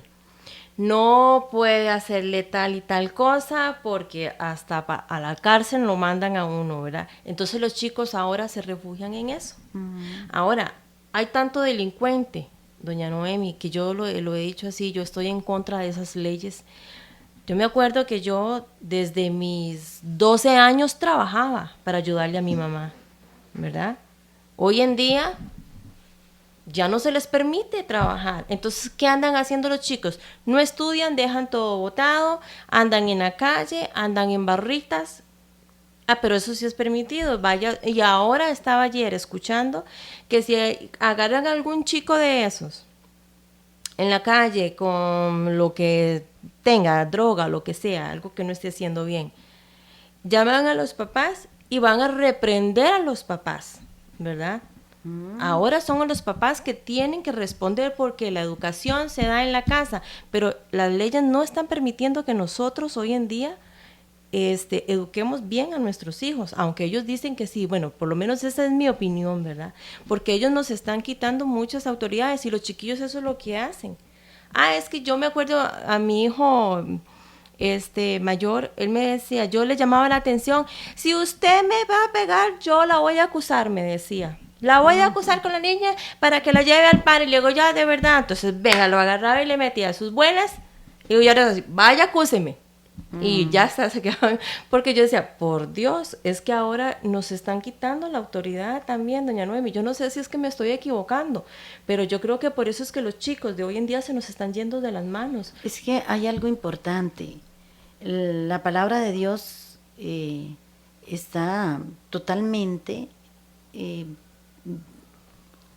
No puede hacerle tal y tal cosa porque hasta a la cárcel lo mandan a uno, ¿verdad? Entonces los chicos ahora se refugian en eso. Ahora, hay tanto delincuente, doña Noemi, que yo lo he dicho así, yo estoy en contra de esas leyes. Yo me acuerdo que yo desde mis 12 años trabajaba para ayudarle a mi mamá, ¿verdad? Hoy en día ya no se les permite trabajar. Entonces, ¿qué andan haciendo los chicos? No estudian, dejan todo botado, andan en la calle, andan en barritas. Pero eso sí es permitido. Vaya, y ahora estaba ayer escuchando que si agarran a algún chico de esos en la calle con lo que tenga, droga, lo que sea, algo que no esté haciendo bien, llaman a los papás y van a reprender a los papás, ¿verdad? Ahora son los papás que tienen que responder porque la educación se da en la casa, pero las leyes no están permitiendo que nosotros hoy en día eduquemos bien a nuestros hijos, aunque ellos dicen que sí. Bueno, por lo menos esa es mi opinión, ¿verdad? Porque ellos nos están quitando muchas autoridades y los chiquillos eso es lo que hacen. Es que yo me acuerdo a mi hijo mayor, él me decía, yo le llamaba la atención, si usted me va a pegar, yo la voy a acusar, me decía. La voy a acusar con la niña para que la lleve al padre. Y le digo, ya, de verdad. Entonces, venga, lo agarraba y le metía sus buenas. Y yo ahora así, vaya, acúseme. Y ya está, se quedaba. Porque yo decía, por Dios, es que ahora nos están quitando la autoridad también, doña Noemi. Yo no sé si es que me estoy equivocando, pero yo creo que por eso es que los chicos de hoy en día se nos están yendo de las manos. Es que hay algo importante. La palabra de Dios está totalmente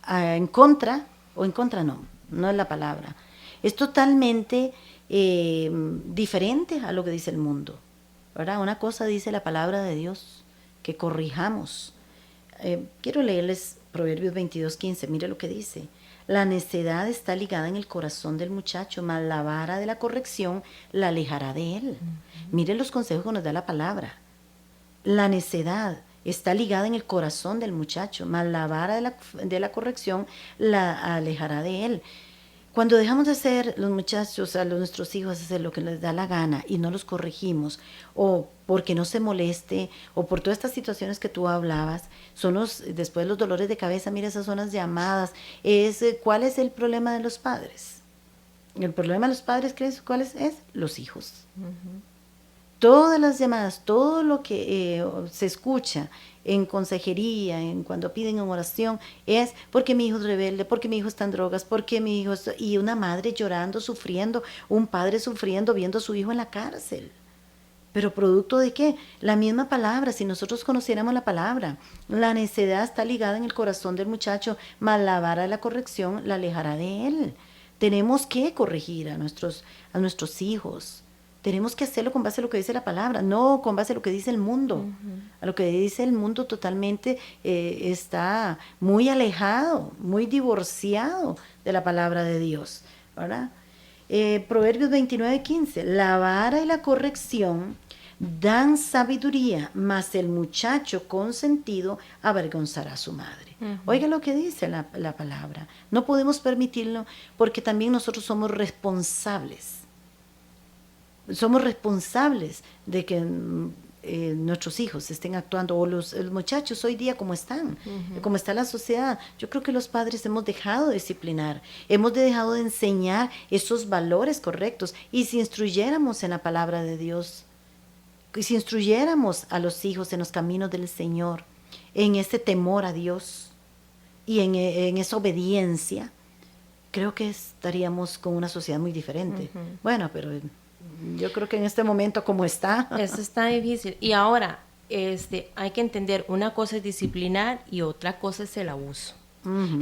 en contra no es la palabra. Es totalmente diferente a lo que dice el mundo, ¿verdad? Una cosa dice la palabra de Dios, que corrijamos. Quiero leerles Proverbios 22:15, mire lo que dice. La necedad está ligada en el corazón del muchacho, mas la vara de la corrección la alejará de él. Mire los consejos que nos da la palabra. La necedad está ligada en el corazón del muchacho, mas la vara de la corrección la alejará de él. Cuando dejamos de hacer los muchachos, nuestros hijos, hacer lo que les da la gana y no los corregimos, o porque no se moleste, o por todas estas situaciones que tú hablabas, después los dolores de cabeza, mira, esas son las llamadas. ¿Cuál es el problema de los padres? El problema de los padres, ¿cuál es? Los hijos. Todas las llamadas, todo lo que se escucha en consejería, cuando piden en oración, es porque mi hijo es rebelde, porque mi hijo está en drogas, porque mi hijo y una madre llorando, sufriendo, un padre sufriendo, viendo a su hijo en la cárcel. ¿Pero producto de qué? La misma palabra. Si nosotros conociéramos la palabra, la necedad está ligada en el corazón del muchacho, mas la vara de la corrección la alejará de él. Tenemos que corregir a nuestros hijos. Tenemos que hacerlo con base a lo que dice la palabra, no con base a lo que dice el mundo. A lo que dice el mundo totalmente está muy alejado, muy divorciado de la palabra de Dios, ¿verdad? Proverbios 29:15, la vara y la corrección dan sabiduría, mas el muchacho consentido avergonzará a su madre. Oiga lo que dice la palabra. No podemos permitirlo porque también nosotros somos responsables. Somos responsables de que nuestros hijos estén actuando, o los muchachos hoy día como están, como está la sociedad. Yo creo que los padres hemos dejado de disciplinar, hemos dejado de enseñar esos valores correctos. Y si instruyéramos en la palabra de Dios, y si instruyéramos a los hijos en los caminos del Señor, en ese temor a Dios y en esa obediencia, creo que estaríamos con una sociedad muy diferente. Bueno, pero yo creo que en este momento como está. Eso está difícil. Y ahora, hay que entender, una cosa es disciplinar y otra cosa es el abuso.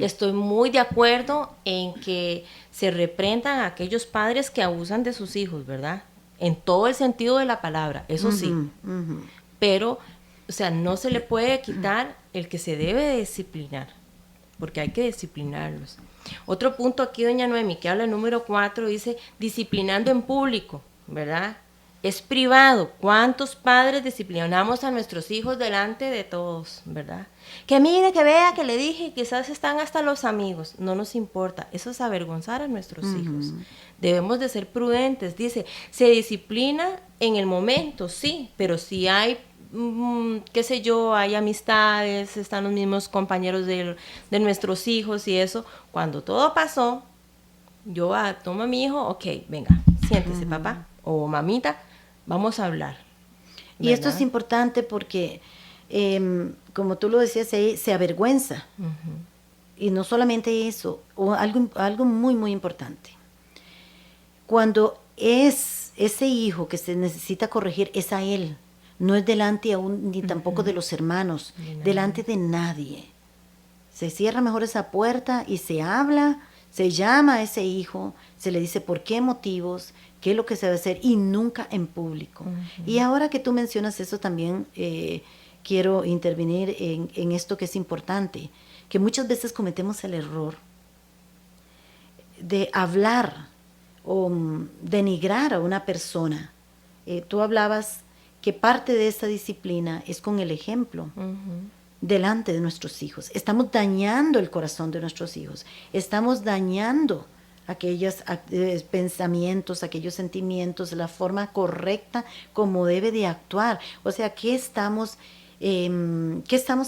Estoy muy de acuerdo en que se reprendan a aquellos padres que abusan de sus hijos, ¿verdad? En todo el sentido de la palabra, eso sí. Pero, o sea, no se le puede quitar el que se debe de disciplinar, porque hay que disciplinarlos. Otro punto aquí, doña Noemi, que habla el número 4, dice, disciplinando en público, ¿verdad? Es privado. ¿Cuántos padres disciplinamos a nuestros hijos delante de todos, verdad? Que mire, que vea, que le dije, quizás están hasta los amigos. No nos importa. Eso es avergonzar a nuestros hijos. Debemos de ser prudentes. Dice, se disciplina en el momento, sí, pero si hay, qué sé yo, hay amistades, están los mismos compañeros de nuestros hijos y eso. Cuando todo pasó, yo tomo a mi hijo, ok, venga, siéntese, papá o mamita, vamos a hablar. ¿Verdad? Y esto es importante porque, como tú lo decías, se avergüenza. Y no solamente eso, algo muy, muy importante. Cuando es ese hijo que se necesita corregir, es a él. No es delante aún, ni tampoco de los hermanos, delante de nadie. Se cierra mejor esa puerta y se habla, se llama a ese hijo, se le dice por qué motivos, qué es lo que se debe hacer, y nunca en público. Y ahora que tú mencionas eso también, quiero intervenir en esto que es importante, que muchas veces cometemos el error de hablar o denigrar a una persona. Tú hablabas que parte de esta disciplina es con el ejemplo delante de nuestros hijos. Estamos dañando el corazón de nuestros hijos, estamos dañando aquellos pensamientos, aquellos sentimientos, la forma correcta como debe de actuar. O sea, ¿qué estamos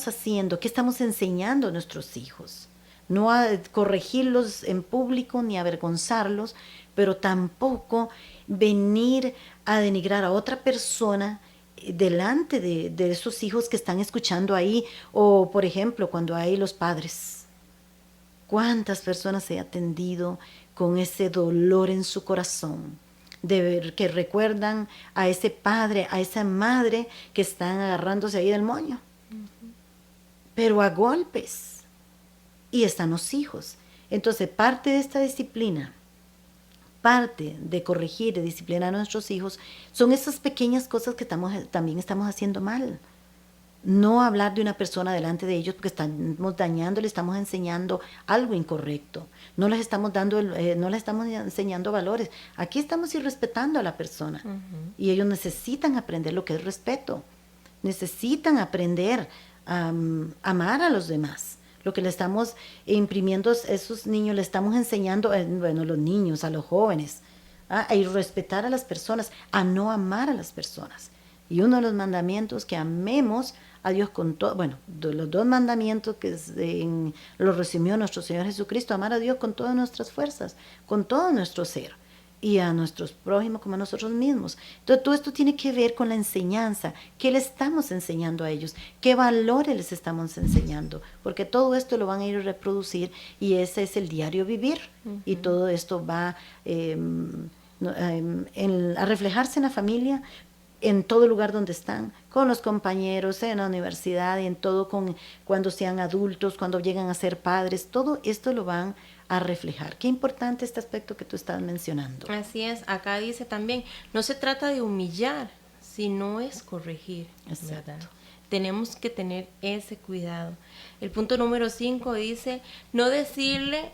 haciendo? ¿Qué estamos enseñando a nuestros hijos? No a corregirlos en público ni avergonzarlos, pero tampoco venir a denigrar a otra persona delante de esos hijos que están escuchando ahí. O, por ejemplo, cuando hay los padres. ¿Cuántas personas he atendido con ese dolor en su corazón? De ver que recuerdan a ese padre, a esa madre que están agarrándose ahí del moño. Pero a golpes. Y están los hijos. Entonces, parte de esta disciplina, parte de corregir, de disciplinar a nuestros hijos, son esas pequeñas cosas que también estamos haciendo mal. No hablar de una persona delante de ellos porque estamos dañando, le estamos enseñando algo incorrecto. No les estamos enseñando valores. Aquí estamos irrespetando a la persona. Y ellos necesitan aprender lo que es respeto. Necesitan aprender a amar a los demás. Lo que le estamos imprimiendo a esos niños, le estamos enseñando, bueno, los niños, a los jóvenes, a respetar a las personas, a no amar a las personas. Y uno de los mandamientos, que amemos a Dios con todo, bueno, de los 2 mandamientos que los resumió nuestro Señor Jesucristo, amar a Dios con todas nuestras fuerzas, con todo nuestro ser, y a nuestros prójimos como a nosotros mismos. Entonces, todo esto tiene que ver con la enseñanza. ¿Qué le estamos enseñando a ellos? ¿Qué valores les estamos enseñando? Porque todo esto lo van a ir a reproducir, y ese es el diario vivir. Y todo esto va a reflejarse en la familia, en todo lugar donde están, con los compañeros, en la universidad, y en todo, cuando sean adultos, cuando llegan a ser padres. Todo esto lo van a reflejar. Qué importante este aspecto que tú estás mencionando. Así es, acá dice también, no se trata de humillar, sino es corregir. Exacto. ¿Verdad? Tenemos que tener ese cuidado. El punto número 5 dice, no decirle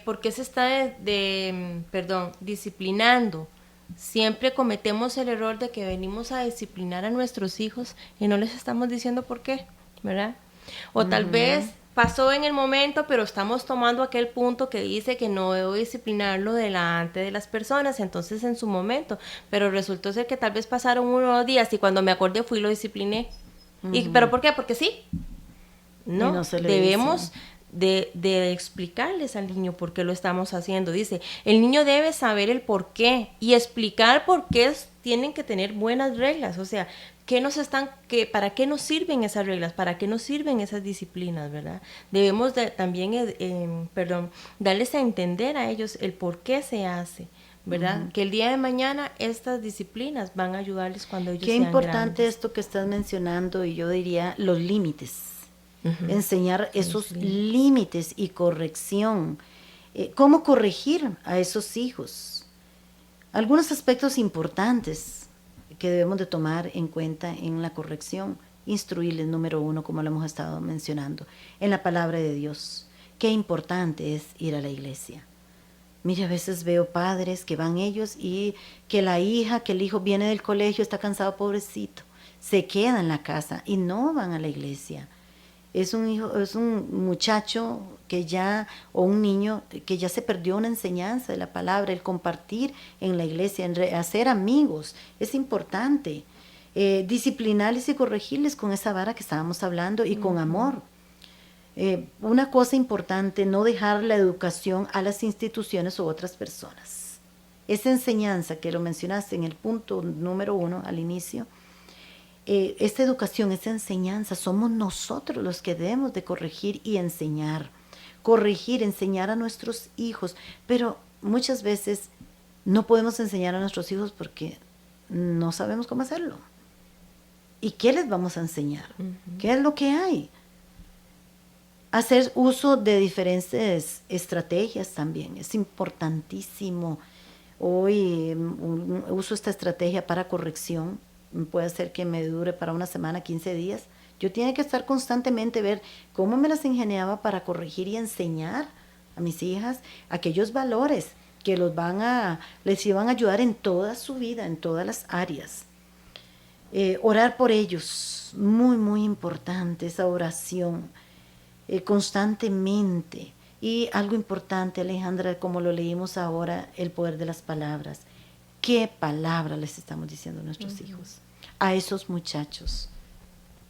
por qué se está disciplinando. Siempre cometemos el error de que venimos a disciplinar a nuestros hijos y no les estamos diciendo por qué, ¿verdad? O tal vez pasó en el momento, pero estamos tomando aquel punto que dice que no debo disciplinarlo delante de las personas, entonces en su momento, pero resultó ser que tal vez pasaron 1 o 2 días y cuando me acordé fui y lo discipliné. ¿Pero por qué? Porque sí. No debemos de explicarles al niño por qué lo estamos haciendo. Dice, el niño debe saber el por qué y explicar por qué tienen que tener buenas reglas, o sea, ¿para qué nos sirven esas reglas? ¿Para qué nos sirven esas disciplinas, verdad? Debemos también darles a entender a ellos el por qué se hace, ¿verdad? Que el día de mañana estas disciplinas van a ayudarles cuando ellos sean grandes. Qué importante esto que estás mencionando, y yo diría los límites. Enseñar esos límites y corrección. ¿Cómo corregir a esos hijos? Algunos aspectos importantes que debemos de tomar en cuenta en la corrección. Instruirles, número 1, como lo hemos estado mencionando, en la palabra de Dios. Qué importante es ir a la iglesia. Mire, a veces veo padres que van ellos y que que el hijo viene del colegio, está cansado, pobrecito, se queda en la casa y no van a la iglesia. Es un muchacho o un niño que ya se perdió una enseñanza de la palabra, el compartir en la iglesia, hacer amigos, es importante. Disciplinarles y corregirles con esa vara que estábamos hablando y con amor. Una cosa importante, no dejar la educación a las instituciones u otras personas. Esa enseñanza que lo mencionaste en el punto número 1 al inicio, esta educación, esta enseñanza, somos nosotros los que debemos de corregir y enseñar. Corregir, enseñar a nuestros hijos, pero muchas veces no podemos enseñar a nuestros hijos porque no sabemos cómo hacerlo. ¿Y qué les vamos a enseñar? ¿Qué es lo que hay? Hacer uso de diferentes estrategias también, es importantísimo. Hoy uso esta estrategia para corrección. Puede ser que me dure para una semana, 15 días. Yo tengo que estar constantemente, ver cómo me las ingeniaba para corregir y enseñar a mis hijas aquellos valores que les iban a ayudar en toda su vida, en todas las áreas. Orar por ellos, muy, muy importante esa oración, constantemente. Y algo importante, Alejandra, como lo leímos ahora, el poder de las palabras. ¿Qué palabras les estamos diciendo a nuestros hijos? A esos muchachos.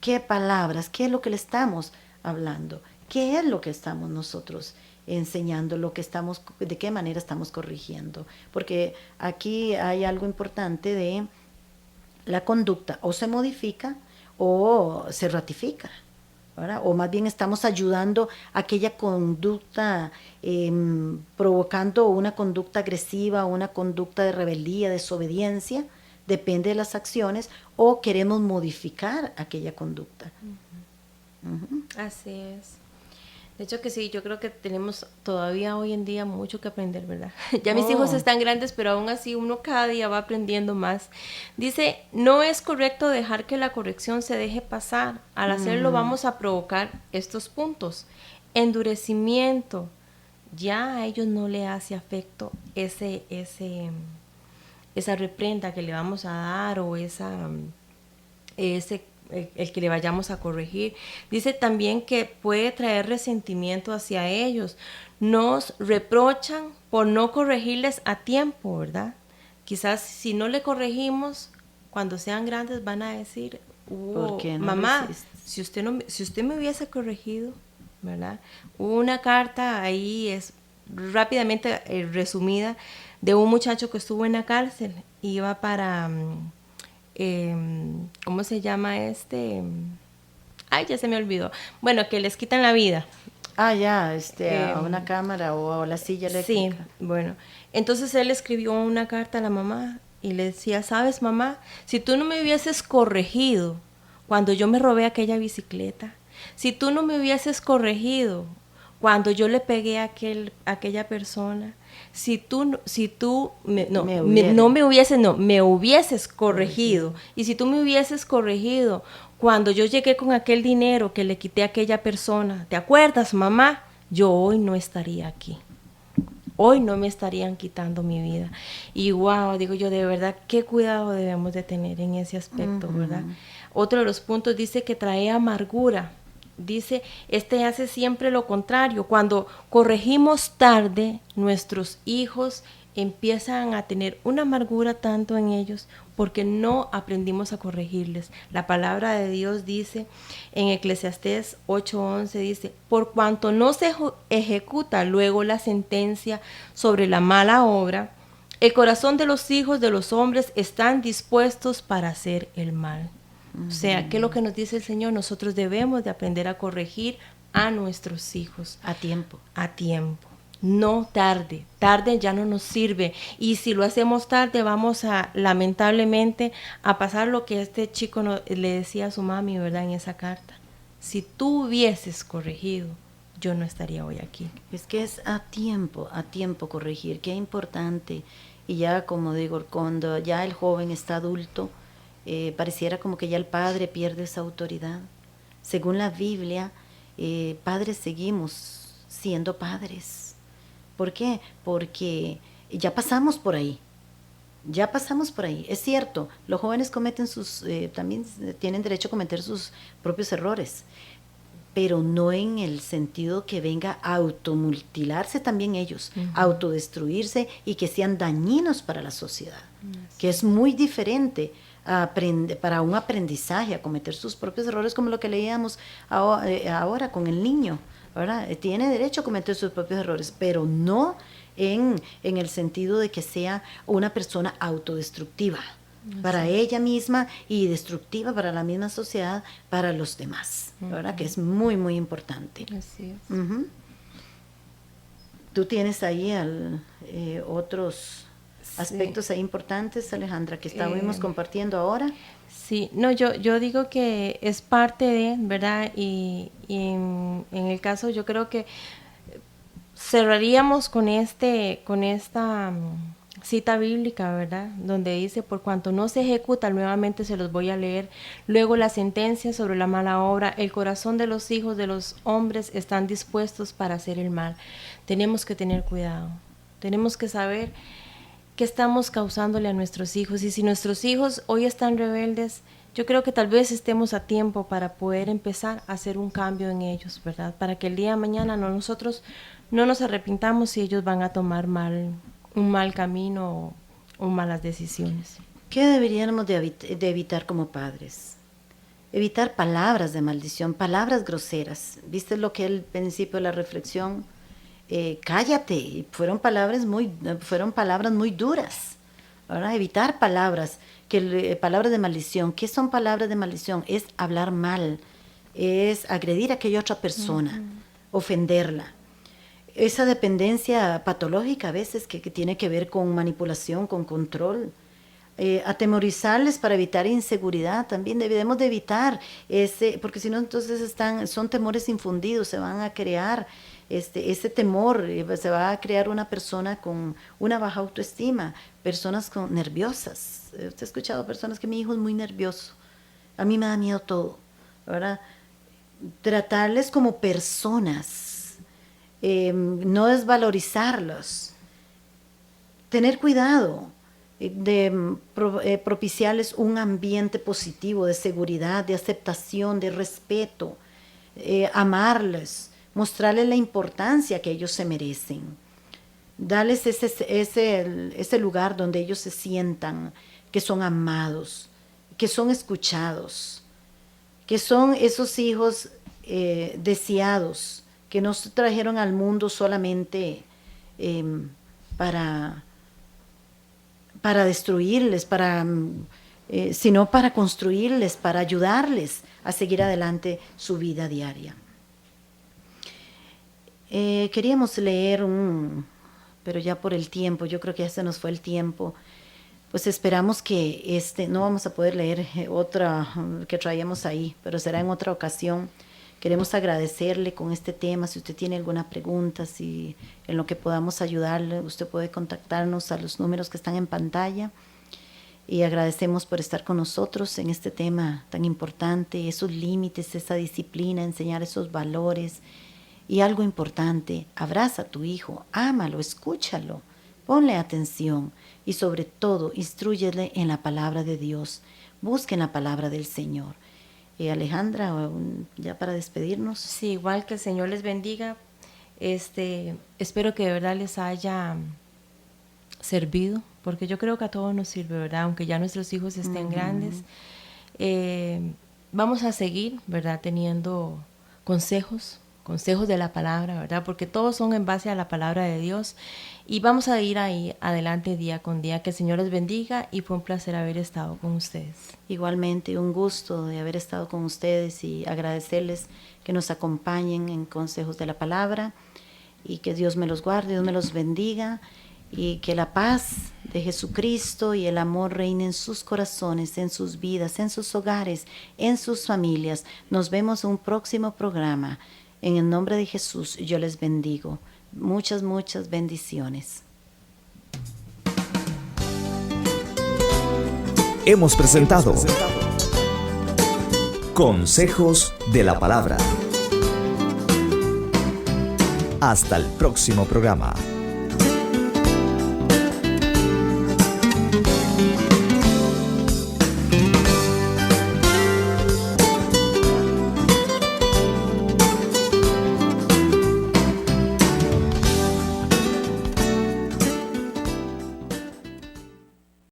¿Qué palabras? ¿Qué es lo que le estamos hablando? ¿Qué es lo que estamos nosotros enseñando? ¿De qué manera estamos corrigiendo? Porque aquí hay algo importante de la conducta. O se modifica o se ratifica, ¿verdad? O más bien estamos ayudando a aquella conducta, provocando una conducta agresiva, una conducta de rebeldía, desobediencia, depende de las acciones, o queremos modificar aquella conducta. Así es. De hecho que sí, yo creo que tenemos todavía hoy en día mucho que aprender, ¿verdad? Ya mis hijos están grandes, pero aún así uno cada día va aprendiendo más. Dice, no es correcto dejar que la corrección se deje pasar. Al hacerlo vamos a provocar estos puntos. Endurecimiento. Ya a ellos no le hace afecto esa reprenda que le vamos a dar o ese el que le vayamos a corregir. Dice también que puede traer resentimiento hacia ellos. Nos reprochan por no corregirles a tiempo, ¿verdad? Quizás si no le corregimos, cuando sean grandes van a decir, ¿Por qué no mamá, resistes? si usted me hubiese corregido, ¿verdad? Hubo una carta ahí, es rápidamente resumida, de un muchacho que estuvo en la cárcel, iba para, ¿cómo se llama este? Ay, ya se me olvidó. Bueno, que les quitan la vida. Ya, a una cámara o a la silla eléctrica. Sí, bueno. Entonces él escribió una carta a la mamá y le decía, ¿sabes, mamá? Si tú no me hubieses corregido cuando yo me robé aquella bicicleta, si tú no me hubieses corregido cuando yo le pegué a aquella persona, me hubieses corregido. Y si tú me hubieses corregido cuando yo llegué con aquel dinero que le quité a aquella persona, ¿te acuerdas, mamá? Yo hoy no estaría aquí. Hoy no me estarían quitando mi vida. Y wow, digo yo, de verdad, qué cuidado debemos de tener en ese aspecto, ¿verdad? Otro de los puntos dice que trae amargura. Dice, hace siempre lo contrario. Cuando corregimos tarde, nuestros hijos empiezan a tener una amargura tanto en ellos porque no aprendimos a corregirles. La palabra de Dios dice en Eclesiastés 8:11, dice, por cuanto no se ejecuta luego la sentencia sobre la mala obra, el corazón de los hijos de los hombres están dispuestos para hacer el mal. O sea, ¿qué es lo que nos dice el Señor? Nosotros debemos de aprender a corregir a nuestros hijos. A tiempo. A tiempo. No tarde. Tarde ya no nos sirve. Y si lo hacemos tarde, vamos a, lamentablemente, a pasar lo que este chico le decía a su mami, ¿verdad? En esa carta. Si tú hubieses corregido, yo no estaría hoy aquí. Es que es a tiempo corregir. Qué importante. Y ya, como digo, cuando ya el joven está adulto, pareciera como que ya el padre pierde esa autoridad. Según la Biblia, padres seguimos siendo padres. ¿Por qué? Porque ya pasamos por ahí. Es cierto, los jóvenes cometen también tienen derecho a cometer sus propios errores, pero no en el sentido que venga a automutilarse también ellos, autodestruirse y que sean dañinos para la sociedad, que es muy diferente para un aprendizaje, a cometer sus propios errores, como lo que leíamos ahora con el niño, ¿verdad? Tiene derecho a cometer sus propios errores, pero no en el sentido de que sea una persona autodestructiva para ella misma y destructiva para la misma sociedad, para los demás, ¿verdad? Que es muy, muy importante. Así es. Tú tienes ahí otros aspectos ahí importantes, Alejandra, que estábamos compartiendo ahora. Sí, no, yo digo que es parte de, ¿verdad? Y en el caso yo creo que cerraríamos con esta cita bíblica, ¿verdad? Donde dice, por cuanto no se ejecuta, nuevamente se los voy a leer, luego la sentencia sobre la mala obra, el corazón de los hijos de los hombres están dispuestos para hacer el mal. Tenemos que tener cuidado, tenemos que saber qué estamos causándole a nuestros hijos, y si nuestros hijos hoy están rebeldes, yo creo que tal vez estemos a tiempo para poder empezar a hacer un cambio en ellos, ¿verdad? Para que el día de mañana nosotros no nos arrepintamos si ellos van a tomar un mal camino o malas decisiones. ¿Qué deberíamos de evitar como padres? Evitar palabras de maldición, palabras groseras. ¿Viste lo que al principio de la reflexión? Cállate. Fueron palabras muy duras. ¿Verdad? Evitar palabras de maldición. ¿Qué son palabras de maldición? Es hablar mal, es agredir a aquella otra persona, ofenderla. Esa dependencia patológica a veces que tiene que ver con manipulación, con control. Atemorizarles para evitar inseguridad, también debemos de evitar porque si no entonces son temores infundidos, se van a crear ese temor, se va a crear una persona con una baja autoestima, personas nerviosas. Usted ha escuchado personas que mi hijo es muy nervioso, a mí me da miedo todo, ¿verdad? Tratarles como personas, no desvalorizarlos, tener cuidado. propiciarles un ambiente positivo de seguridad, de aceptación, de respeto, amarles, mostrarles la importancia que ellos se merecen, darles ese lugar donde ellos se sientan que son amados, que son escuchados, que son esos hijos deseados, que no se trajeron al mundo solamente para destruirles, sino para construirles, para ayudarles a seguir adelante su vida diaria. Queríamos leer pero ya por el tiempo, yo creo que ya se nos fue el tiempo, pues esperamos que no vamos a poder leer otra que traíamos ahí, pero será en otra ocasión. Queremos agradecerle con este tema. Si usted tiene alguna pregunta, si en lo que podamos ayudarle, usted puede contactarnos a los números que están en pantalla. Y agradecemos por estar con nosotros en este tema tan importante, esos límites, esa disciplina, enseñar esos valores. Y algo importante, abraza a tu hijo, ámalo, escúchalo, ponle atención y sobre todo instrúyele en la palabra de Dios. Busquen la palabra del Señor. Alejandra, ya para despedirnos. Sí, igual que el Señor les bendiga. Espero que de verdad les haya servido, porque yo creo que a todos nos sirve, ¿verdad? Aunque ya nuestros hijos estén grandes. Vamos a seguir, ¿verdad? Teniendo consejos de la palabra, ¿verdad? Porque todos son en base a la palabra de Dios. Y vamos a ir ahí adelante día con día. Que el Señor les bendiga y fue un placer haber estado con ustedes. Igualmente, un gusto de haber estado con ustedes y agradecerles que nos acompañen en consejos de la palabra y que Dios me los guarde, Dios me los bendiga y que la paz de Jesucristo y el amor reinen en sus corazones, en sus vidas, en sus hogares, en sus familias. Nos vemos en un próximo programa. En el nombre de Jesús yo les bendigo. Muchas, muchas bendiciones. Hemos presentado Consejos de la Palabra. Hasta el próximo programa.